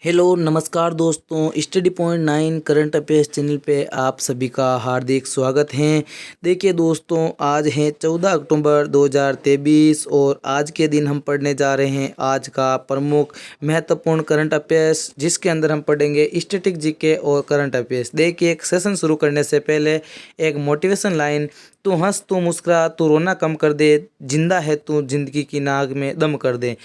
Hello नमस्कार दोस्तों, study point 9 current affairs channel पे आप सभी का हार्दिक स्वागत है। देखिए दोस्तों, आज है 14 अक्टूबर 2023 और आज के दिन हम पढ़ने जा रहे हैं आज का प्रमुख महत्वपूर्ण करंट अफेयर्स, जिसके अंदर हम पढ़ेंगे स्टैटिक जीके और करंट अफेयर्स। देखिए, एक सेशन शुरू करने से पहले एक मोटिवेशन लाइन, तू हंस तू मुस्कुरा तू रोना कम कर दे, जिंदा है तू जिंदगी की नाग में दम कर दे।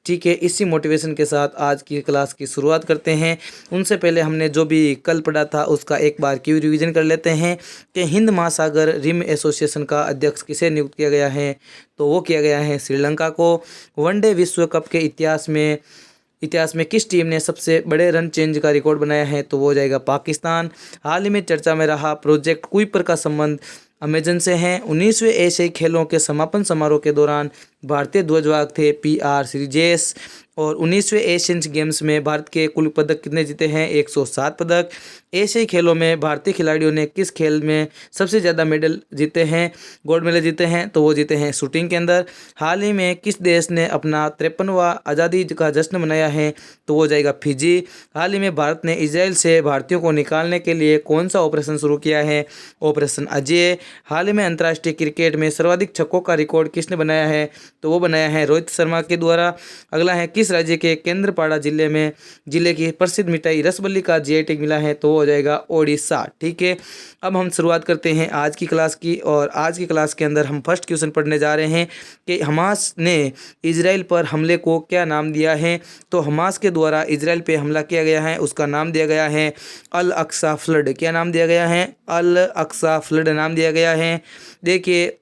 ठीक है, इसी मोटिवेशन के साथ आज की क्लास की शुरुआत करते हैं। उनसे पहले हमने जो भी कल पढ़ा था उसका एक बार क्यों रिवीजन कर लेते हैं कि हिंद महासागर रिम एसोसिएशन का अध्यक्ष किसे नियुक्त किया गया है, तो वो किया गया है श्रीलंका को। वनडे विश्व कप के इतिहास में किस टीम ने सबसे बड़े रन चेंज का रिकॉर्ड बनाया है, तो वो हो जाएगा पाकिस्तान। हाल ही में चर्चा में रहा प्रोजेक्ट कुइपर का संबंध अमेजन से है। 19वें एशियाई खेलों के समापन समारोह के दौरान भारतीय ध्वजवाहक थे PR श्रीजेश। और 19वें एशियन गेम्स में भारत के कुल पदक कितने जीते हैं? 107 पदक। एशियाई खेलों में भारतीय खिलाड़ियों ने किस खेल में सबसे ज़्यादा मेडल जीते हैं, गोल्ड मेडल जीते हैं, तो वो जीते हैं शूटिंग के अंदर। हाल ही में किस देश ने अपना 53वां आज़ादी का जश्न मनाया है, तो वो जाएगा फिजी। हाल ही में भारत ने इजराइल से भारतीयों को निकालने के लिए कौन सा ऑपरेशन शुरू किया है? ऑपरेशन अजय। हाल ही में अंतर्राष्ट्रीय क्रिकेट में सर्वाधिक छक्कों का रिकॉर्ड किसने बनाया है, तो वो बनाया है रोहित शर्मा के द्वारा। अगला है, किस राज्य के केंद्रपाड़ा जिले की प्रसिद्ध मिठाई रसबल्ली का GI टैग मिला है, तो वो हो जाएगा ओडिशा। ठीक है, अब हम शुरुआत करते हैं आज की क्लास की। और आज की क्लास के अंदर हम फर्स्ट क्वेश्चन पढ़ने जा रहे हैं कि हमास ने इजराइल पर हमले को क्या नाम दिया है। तो हमास के द्वारा इजराइल पे हमला किया गया है, उसका नाम दिया गया है अल अक्सा फ्लड। क्या नाम दिया गया है? अल अक्सा फ्लड नाम दिया गया है। देखिए,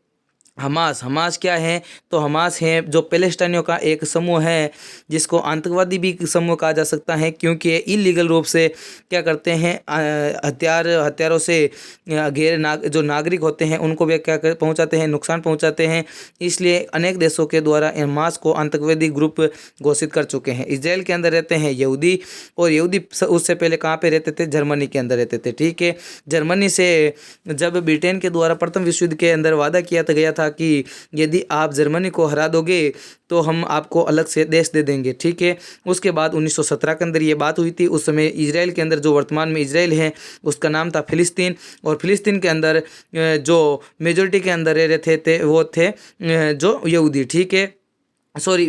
हमास क्या है? तो हमास है जो पैलेस्टाइनियों का एक समूह है, जिसको आतंकवादी भी समूह कहा जा सकता है, क्योंकि ये इलीगल रूप से क्या करते हैं, हथियारों से जो नागरिक होते हैं उनको भी क्या पहुंचाते हैं, नुकसान पहुंचाते हैं। इसलिए अनेक देशों के द्वारा हमास को आतंकवादी ग्रुप घोषित कर चुके हैं। इसराइल के अंदर रहते हैं यहूदी, और यहूदी उससे पहले कहाँ पे रहते थे? जर्मनी के अंदर रहते थे। ठीक है, जर्मनी से जब ब्रिटेन के द्वारा प्रथम विश्व युद्ध के अंदर वादा किया गया था कि यदि आप जर्मनी को हरा दोगे तो हम आपको अलग से देश दे देंगे। ठीक है, उसके बाद 1917 के अंदर ये बात हुई थी। उस समय इजराइल के अंदर, जो वर्तमान में इजराइल है, उसका नाम था फिलिस्तीन। और फिलिस्तीन के अंदर जो मेजोरिटी के अंदर रह रहे थे वो थे जो यहूदी। ठीक है, सॉरी,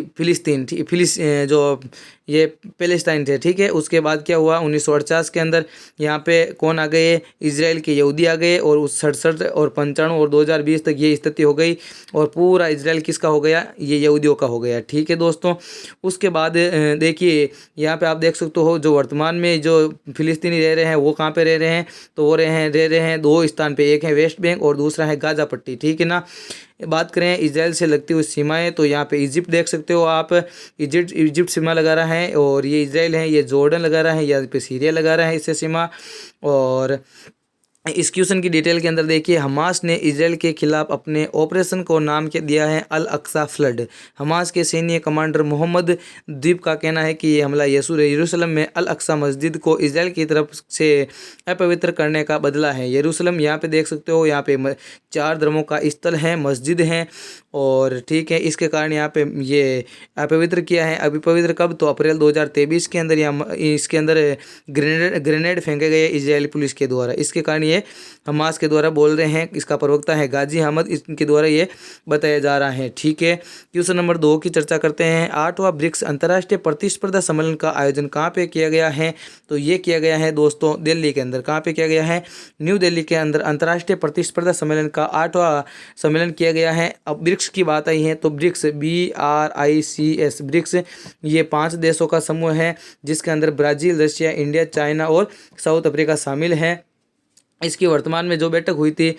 जो ये पैलेस्टाइन थे। ठीक है, उसके बाद क्या हुआ? 1948 के अंदर यहाँ पे कौन आ गए? इजराइल के यहूदी आ गए। और उस 67 और 95 और 2020 तक ये स्थिति हो गई, और पूरा इजराइल किसका हो गया? ये यहूदियों का हो गया। ठीक है दोस्तों, उसके बाद देखिए, यहाँ पे आप देख सकते हो जो वर्तमान में जो फिलिस्तीनी रह रहे हैं वो कहाँ पे रह रहे हैं? तो वो रह रहे हैं दो स्थान पे, एक है वेस्ट बैंक और दूसरा है गाजा पट्टी। ठीक है ना। बात करें इजराइल से लगती हुई सीमाएं, तो यहाँ पे इजिप्ट देख सकते हो आप। इजिप्ट सीमा लगा रहा है, और ये इजराइल है, ये जॉर्डन लगा रहा है, यहाँ पे सीरिया लगा रहा है इससे सीमा। और इस क्वेश्चन की डिटेल के अंदर देखिए, हमास ने इजराइल के खिलाफ अपने ऑपरेशन को नाम के दिया है अल अक्सा फ्लड। हमास के सैन्य कमांडर मोहम्मद द्वीप का कहना है कि ये हमला यरूशलेम में अल अक्सा मस्जिद को इजराइल की तरफ से अपवित्र करने का बदला है। यरूशलेम यहाँ पे देख सकते हो, यहाँ पे 4 धर्मों का स्थल है, मस्जिद है। और ठीक है, इसके कारण यहाँ पे ये अपवित्र किया है। अभी पवित्र कब? तो अप्रैल 2023 के अंदर इसके अंदर ग्रेनेड फेंके गए इजरायली पुलिस के द्वारा। इसके कारण ये हमास के द्वारा बोल रहे हैं। इसका प्रवक्ता है गाजी अहमद, इनके द्वारा ये बताया जा रहा है। ठीक है, क्वेश्चन नंबर 2 की चर्चा करते हैं। 8वां ब्रिक्स अंतर्राष्ट्रीय प्रतिस्पर्धा सम्मेलन का आयोजन कहाँ पे किया गया है? तो ये किया गया है दोस्तों दिल्ली के अंदर। कहाँ पे किया गया है? न्यू दिल्ली के अंदर अंतर्राष्ट्रीय प्रतिस्पर्धा सम्मेलन का 8वां सम्मेलन किया गया है। अब ब्रिक्स की बात आई है, तो ब्रिक्स BRICS ब्रिक्स ये 5 देशों का समूह है, जिसके अंदर ब्राज़ील, रशिया, इंडिया, चाइना और साउथ अफ्रीका शामिल है। इसकी वर्तमान में जो बैठक हुई थी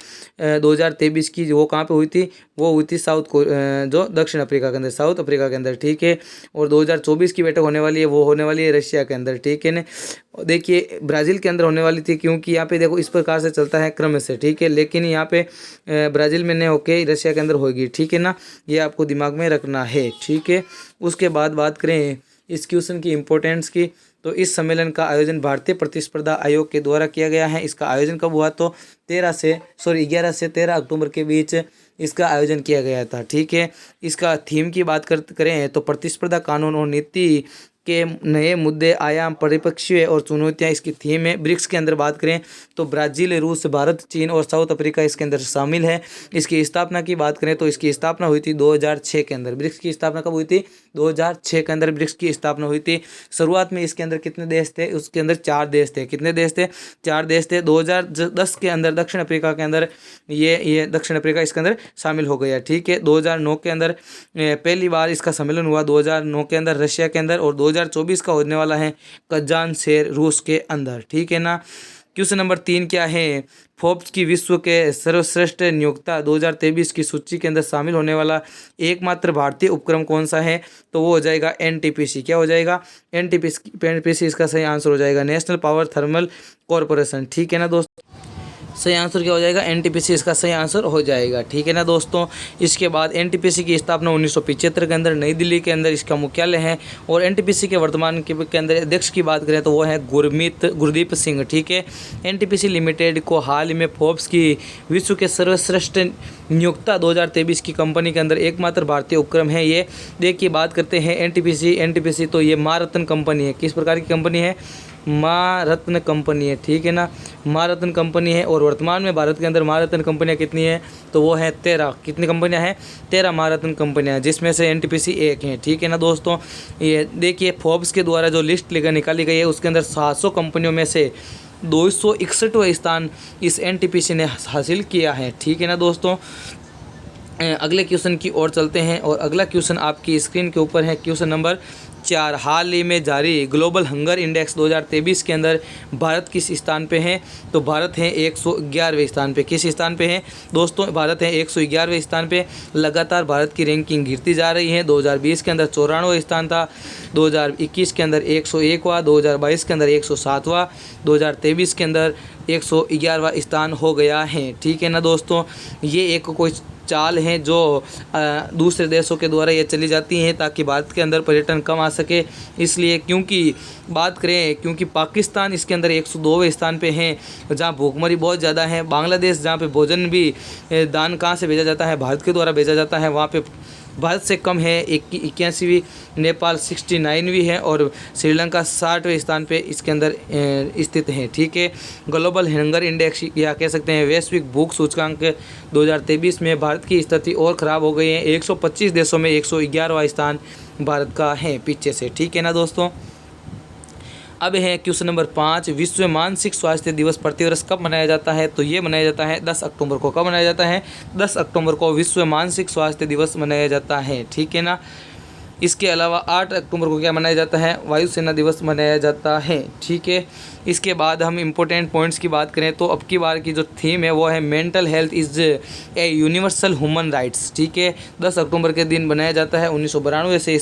2023 की, वो कहाँ पे हुई थी? वो हुई थी जो दक्षिण अफ्रीका के अंदर, साउथ अफ्रीका के अंदर। ठीक है, और 2024 की बैठक होने वाली है, वो होने वाली है रशिया के अंदर। ठीक है ना। देखिए, ब्राज़ील के अंदर होने वाली थी, क्योंकि यहाँ पे देखो इस प्रकार से चलता है क्रम से। ठीक है, लेकिन यहाँ पे ब्राज़ील में नहीं होके रशिया के अंदर होगी। ठीक है ना, ये आपको दिमाग में रखना है। ठीक है, उसके बाद बात करें इस क्वेश्चन की इम्पोर्टेंस की, तो इस सम्मेलन का आयोजन भारतीय प्रतिस्पर्धा आयोग के द्वारा किया गया है। इसका आयोजन कब हुआ? तो 11 से 13 अक्टूबर के बीच इसका आयोजन किया गया था। ठीक है, इसका थीम की बात करें तो प्रतिस्पर्धा कानून और नीति के नए मुद्दे, आयाम, परिप्रेक्ष्य और चुनौतियां इसकी थीम है। ब्रिक्स के अंदर बात करें तो ब्राज़ील, रूस, भारत, चीन और साउथ अफ्रीका इसके अंदर शामिल है। इसकी स्थापना की बात करें तो इसकी स्थापना हुई थी 2006 के अंदर। ब्रिक्स की स्थापना कब हुई थी? 2006 के अंदर ब्रिक्स की स्थापना हुई थी। शुरुआत में इसके अंदर कितने देश थे? उसके अंदर 4 देश थे। कितने देश थे? 4 देश थे। 2010 के अंदर दक्षिण अफ्रीका के अंदर ये दक्षिण अफ्रीका इसके अंदर शामिल हो गया, ठीक है। 2009 के अंदर पहली बार इसका सम्मेलन हुआ, 2009 के अंदर रशिया के अंदर, और 2024 का होने वाला है कजान शहर रूस के अंदर, ठीक है ना। क्वेश्चन नंबर 3 क्या है? फोर्ब्स की विश्व के सर्वश्रेष्ठ नियोक्ता 2023 की सूची के अंदर शामिल होने वाला एकमात्र भारतीय उपक्रम कौन सा है? तो वो हो जाएगा एनटीपीसी। क्या हो जाएगा? एनटीपीसी इसका सही आंसर हो जाएगा, नेशनल पावर थर्मल कॉरपोरेशन, ठीक है ना दोस्तों। सही आंसर क्या हो जाएगा? एनटीपीसी इसका सही आंसर हो जाएगा, ठीक है ना दोस्तों। इसके बाद एनटीपीसी की स्थापना 1975 के अंदर नई दिल्ली के अंदर इसका मुख्यालय है। और एनटीपीसी के वर्तमान के अंदर अध्यक्ष की बात करें तो वो है गुरदीप सिंह, ठीक है। एनटीपीसी लिमिटेड को हाल ही में फोर्ब्स की विश्व के सर्वश्रेष्ठ नियोक्ता 2023 की कंपनी के अंदर एकमात्र भारतीय उपक्रम है ये। देखिए बात करते हैं एनटीपीसी तो ये महारत्न कंपनी है। किस प्रकार की कंपनी है? महारत्न कंपनी है, ठीक है ना। महारत्न कंपनी है। और वर्तमान में भारत के अंदर महारत्न कंपनियां कितनी है? तो वो है 13। कितनी कंपनियां हैं? 13 महारत्न कंपनियां हैं, जिसमें से एनटीपीसी एक है, ठीक है ना दोस्तों। ये देखिए फोर्ब्स के द्वारा जो लिस्ट निकाली गई है उसके अंदर 700 कंपनियों में से 261वां स्थान इस एनटीपीसी ने हासिल किया है, ठीक है ना दोस्तों। अगले क्वेश्चन की ओर चलते हैं और अगला क्वेश्चन आपकी स्क्रीन के ऊपर है। क्वेश्चन नंबर 4, हाल ही में जारी ग्लोबल हंगर इंडेक्स 2023 के अंदर भारत किस स्थान पे है? तो भारत है 111वें स्थान पे। किस स्थान पे है दोस्तों? भारत है 111वें स्थान पे। लगातार भारत की रैंकिंग गिरती जा रही है। 2020 के अंदर 94वां स्थान था, 2021 के अंदर 101वां, 2022 के अंदर 107वां, 2023 के अंदर 111वां स्थान हो गया है, ठीक है ना दोस्तों। ये एक कोई चाल हैं जो दूसरे देशों के द्वारा ये चली जाती हैं ताकि भारत के अंदर पर्यटन कम आ सके, इसलिए। क्योंकि पाकिस्तान इसके अंदर 102वें स्थान पे हैं जहाँ भूखमरी बहुत ज़्यादा है। बांग्लादेश जहाँ पे भोजन भी दान कहाँ से भेजा जाता है? भारत के द्वारा भेजा जाता है, वहाँ पे भारत से कम है 81वीं, नेपाल 69वीं है और श्रीलंका 60वें स्थान पे इसके अंदर स्थित है, ठीक है। ग्लोबल हंगर इंडेक्स या कह सकते हैं वैश्विक भूख सूचकांक 2023 में भारत की स्थिति और ख़राब हो गई है। 125 देशों में 111वां स्थान भारत का है पीछे से, ठीक है ना दोस्तों। अब है क्वेश्चन नंबर 5, विश्व मानसिक स्वास्थ्य दिवस प्रतिवर्ष कब मनाया जाता है? तो ये मनाया जाता है 10 अक्टूबर को। कब मनाया जाता है? 10 अक्टूबर को विश्व मानसिक स्वास्थ्य दिवस मनाया जाता है, ठीक है ना। इसके अलावा 8 अक्टूबर को क्या मनाया जाता है? वायुसेना दिवस मनाया जाता है, ठीक है। इसके बाद हम इम्पोर्टेंट पॉइंट्स की बात करें तो अब की बार की जो थीम है वो है mental health is a universal human rights, ठीक है। 10 अक्टूबर के दिन बनाया जाता है। 1992 से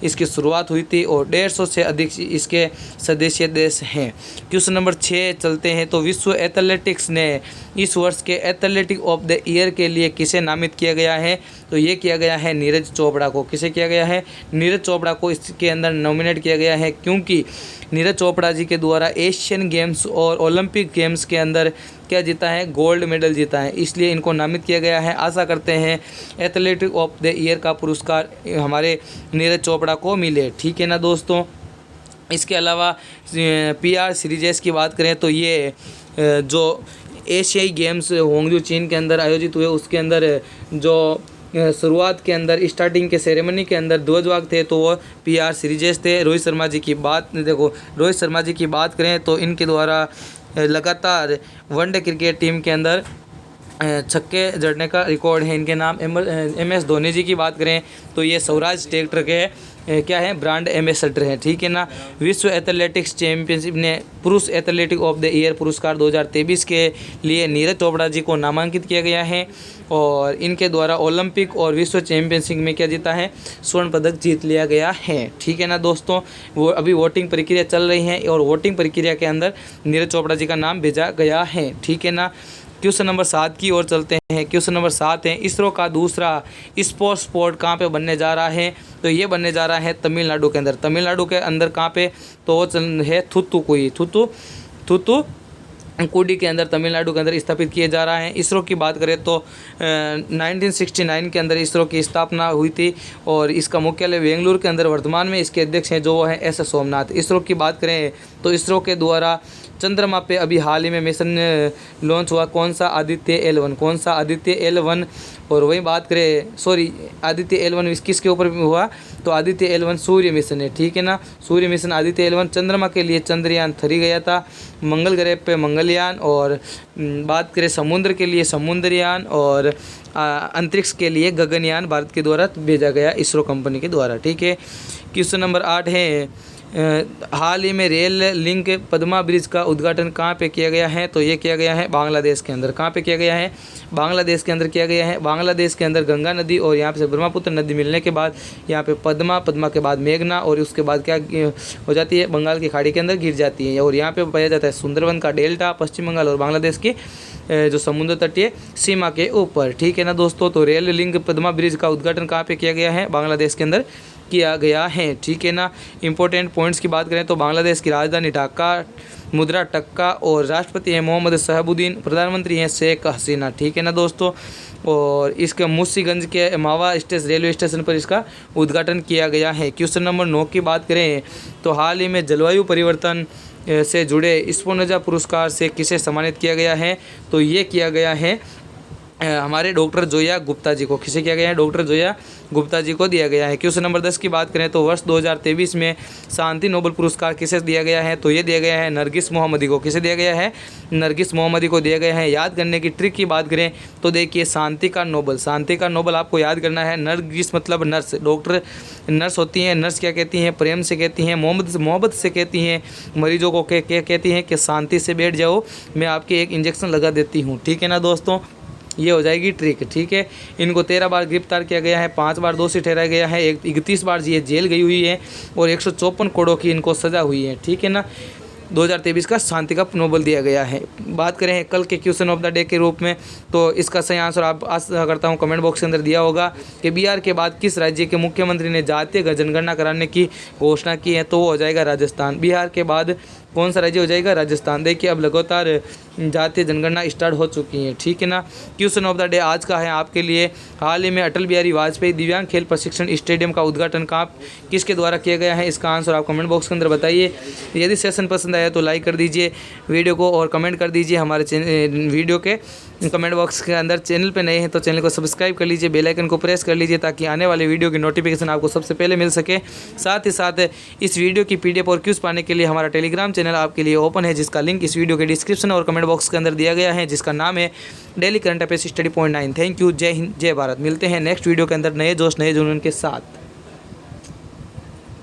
इसकी शुरुआत हुई थी और 150 से अधिक इसके सदस्य देश हैं। क्वेश्चन नंबर 6 चलते हैं तो विश्व एथलेटिक्स ने इस वर्ष के एथलेटिक ऑफ द ईयर के लिए किसे नामित किया गया है? तो ये किया गया है नीरज चोपड़ा को। किसे किया गया है? नीरज चोपड़ा को इसके अंदर नॉमिनेट किया गया है क्योंकि नीरज चोपड़ा जी के द्वारा एशियन गेम्स और ओलंपिक गेम्स के अंदर क्या जीता है? गोल्ड मेडल जीता है, इसलिए इनको नामित किया गया है। आशा करते हैं एथलेटिक ऑफ द ईयर का पुरस्कार हमारे नीरज चोपड़ा को मिले, ठीक है ना दोस्तों। इसके अलावा PR सीरीजेस की बात करें तो ये जो एशियाई गेम्स होंगजू चीन के अंदर आयोजित हुए उसके अंदर जो शुरुआत के अंदर स्टार्टिंग के सेरेमनी के अंदर ध्वजवाहक थे तो वो PR सीरीजेस थे। रोहित शर्मा जी की बात करें तो इनके द्वारा लगातार वनडे क्रिकेट टीम के अंदर छक्के जड़ने का रिकॉर्ड है इनके नाम। MS धोनी जी की बात करें तो ये स्वराज ट्रैक्टर के क्या है? ब्रांड एम्बेसडर हैं, ठीक है ना। विश्व एथलेटिक्स चैंपियनशिप ने पुरुष एथलेटिक ऑफ द ईयर पुरस्कार 2023 के लिए नीरज चोपड़ा जी को नामांकित किया गया है और इनके द्वारा ओलंपिक और विश्व चैंपियनशिप में क्या जीता है? स्वर्ण पदक जीत लिया गया है, ठीक है ना दोस्तों। वो अभी वोटिंग प्रक्रिया चल रही है और वोटिंग प्रक्रिया के अंदर नीरज चोपड़ा जी का नाम भेजा गया है, ठीक है ना। क्वेश्चन नंबर 7 की ओर चलते हैं। क्वेश्चन नंबर 7 है इसरो का दूसरा स्पोर्ट कहाँ पे बनने जा रहा है? तो ये बनने जा रहा है तमिलनाडु के अंदर। तमिलनाडु के अंदर कहाँ पे? तो वो है थुत्तुकुई कुडी के अंदर तमिलनाडु के अंदर स्थापित किए जा रहा है। इसरो की बात करें तो 1969 के अंदर इसरो की स्थापना हुई थी और इसका मुख्यालय बेंगलुरु के अंदर वर्तमान में इसके अध्यक्ष हैं जो है एस सोमनाथ। इसरो की बात करें तो इसरो के द्वारा चंद्रमा पे अभी हाल ही में मिशन लॉन्च हुआ, कौन सा? आदित्य L1। कौन सा? आदित्य L1। और वही बात करें, सॉरी, आदित्य L1 किसके ऊपर हुआ? तो आदित्य L1 सूर्य मिशन है, ठीक है ना। सूर्य मिशन आदित्य L1। चंद्रमा के लिए चंद्रयान 3 गया था, मंगल ग्रह पे मंगलयान, और बात करें समुद्र के लिए समुद्रयान, और अंतरिक्ष के लिए गगनयान भारत के द्वारा भेजा गया इसरो कंपनी के द्वारा, ठीक है। क्वेश्चन नंबर 8 है, हाल ही में रेल लिंक पद्मा ब्रिज का उद्घाटन कहाँ पे किया गया है? तो ये किया गया है बांग्लादेश के अंदर। कहाँ पे किया गया है? बांग्लादेश के अंदर किया गया है। बांग्लादेश के अंदर गंगा नदी और यहाँ पे से ब्रह्मपुत्र नदी मिलने के बाद यहाँ पे पद्मा के बाद मेघना, और उसके बाद क्या हो जाती है? बंगाल की खाड़ी के अंदर गिर जाती है, और यहाँ पे पाया जाता है सुंदरवन का डेल्टा पश्चिम बंगाल और बांग्लादेश की जो समुद्र तटीय सीमा के ऊपर, ठीक है ना दोस्तों। तो रेल लिंक पद्मा ब्रिज का उद्घाटन कहाँ पे किया गया है? बांग्लादेश के अंदर किया गया है, ठीक है ना। इंपॉर्टेंट पॉइंट्स की बात करें तो बांग्लादेश की राजधानी ढाका, मुद्रा टक्का, और राष्ट्रपति हैं मोहम्मद शहाबुद्दीन, प्रधानमंत्री हैं शेख हसीना, ठीक है ना दोस्तों। और इसके मुंशीगंज के मावा रेलवे स्टेशन पर इसका उद्घाटन किया गया है। क्वेश्चन नंबर 9 की बात करें तो हाल ही में जलवायु परिवर्तन से जुड़े स्पोनजा पुरस्कार से किसे सम्मानित किया गया है? तो ये किया गया है हमारे डॉक्टर जोया गुप्ता जी को। किसे किया गया है? डॉक्टर जोया गुप्ता जी को दिया गया है। क्वेश्चन नंबर 10 की बात करें तो वर्ष 2023 में शांति नोबेल पुरस्कार किसे दिया गया है? तो ये दिया गया है नरगिस मोहम्मदी को। किसे दिया गया है? नरगिस मोहम्मदी को दिया गया है। याद करने की ट्रिक की बात करें तो देखिए, शांति का नोबेल आपको याद करना है। नरगिस मतलब नर्स, डॉक्टर नर्स होती हैं। नर्स क्या कहती हैं? प्रेम से कहती हैं, मोहब्बत से कहती हैं मरीजों को। क्या कहती हैं? कि शांति से बैठ जाओ, मैं आपके एक इंजेक्शन लगा देती हूँ, ठीक है ना दोस्तों। ये हो जाएगी ट्रिक, ठीक है। इनको 13 बार गिरफ्तार किया गया है, 5 बार दोषी ठहराया गया है, 31 बार ये जेल गई हुई है, और 154 करोड़ की इनको सज़ा हुई है, ठीक है ना। 2023 का शांति का नोबेल दिया गया है। बात करें कल के क्वेश्चन ऑफ द डे के रूप में, तो इसका सही आंसर आप आशा करता हूं कमेंट बॉक्स के अंदर दिया होगा कि बिहार के बाद किस राज्य के मुख्यमंत्री ने जातीय जनगणना कराने की घोषणा की है? तो वो हो जाएगा राजस्थान। बिहार के बाद कौन सा राज्य हो जाएगा? राजस्थान। देखिए, अब लगातार जातीय जनगणना स्टार्ट हो चुकी है, ठीक है ना। क्वेश्चन ऑफ द डे आज का है आपके लिए, हाल ही में अटल बिहारी वाजपेयी दिव्यांग खेल प्रशिक्षण स्टेडियम का उद्घाटन किसके द्वारा किया गया है? इसका आंसर आप कमेंट बॉक्स के अंदर बताइए। यदि सेशन पसंद आया तो लाइक कर दीजिए वीडियो को, और कमेंट कर दीजिए हमारे वीडियो के कमेंट बॉक्स के अंदर। चैनल पे नए हैं तो चैनल को सब्सक्राइब कर लीजिए, बेल आइकन को प्रेस कर लीजिए, ताकि आने वाले वीडियो की नोटिफिकेशन आपको सबसे पहले मिल सके। साथ ही साथ इस वीडियो की PDF और क्यूज पाने के लिए हमारा टेलीग्राम चैनल आपके लिए ओपन है, जिसका लिंक इस वीडियो के डिस्क्रिप्शन और कमेंट बॉक्स के अंदर दिया गया है, जिसका नाम है daily current affairs study point 9। Thank you, जय हिंद, जय भारत। मिलते हैं नेक्स्ट वीडियो के अंदर नए जोश नए जुनून के साथ।